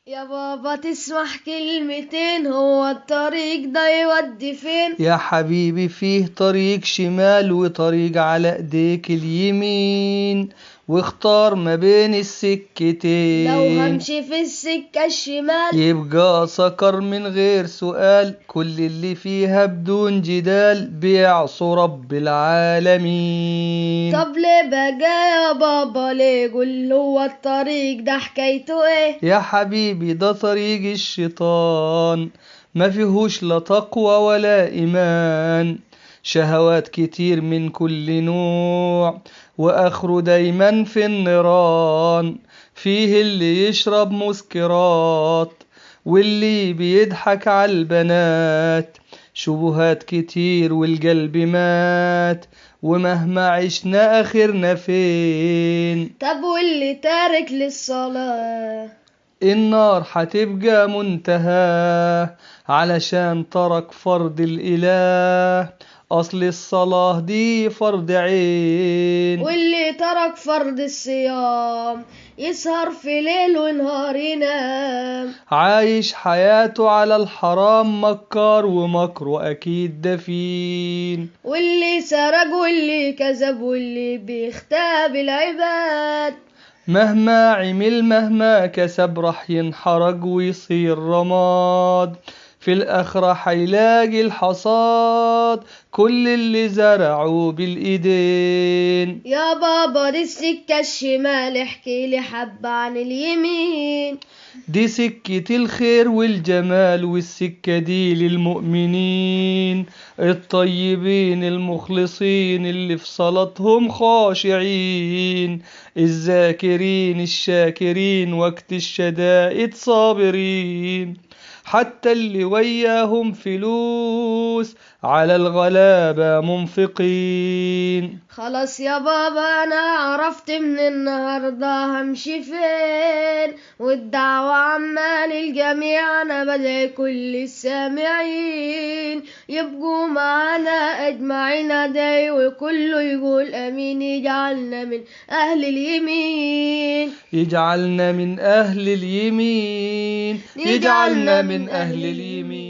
يا بابا تسمح كلمتين، هو الطريق ده يودي فين؟ يا حبيبي فيه طريق شمال وطريق على ايديك اليمين، واختار ما بين السكتين. لو همشي في السكة الشمال يبقى سكر من غير سؤال، كل اللي فيها بدون جدال بيعصوا رب العالمين. طب ليه بقى يا بابا ليه؟ قول هو الطريق ده حكايته ايه؟ يا حبيبي ده طريق الشيطان، ما فيهوش لا تقوى ولا إيمان، شهوات كتير من كل نوع، وآخره دايما في النيران. فيه اللي يشرب مسكرات، واللي بيضحك على البنات، شبهات كتير والقلب مات، ومهما عشنا آخرنا فين؟ طب واللي تارك للصلاة؟ النار هتبقى منتهاه، علشان ترك فرض الإله، أصل الصلاة دي فرض عين. واللي ترك فرض الصيام يسهر في ليل ونهار ينام، عايش حياته على الحرام، مكار ومكره أكيد دفين. واللي سرق واللي كذب واللي بيختاب العباد، مهما عمل مهما كسب رح ينحرق ويصير رماد، في الآخرة حيلاقي الحصاد كل اللي زرعوا بالإيدين. يا بابا دي السكة الشمال، احكي لي حبة عن اليمين. دي سكة الخير والجمال، والسكة دي للمؤمنين الطيبين المخلصين، اللي في صلاتهم خاشعين، الذاكرين الشاكرين وقت الشدائد صابرين، حتى اللي وياهم فلوس على الغلابة منفقين. خلاص يا بابا انا عرفت من النهاردة همشي فين، والدعوة عامة للجميع، انا بدعي كل السامعين يبقوا معانا اجمعين ادعي وكله يقول امين، يجعلنا من اهل اليمين، يجعلنا من أهل اليمين، يجعلنا من أهل اليمين.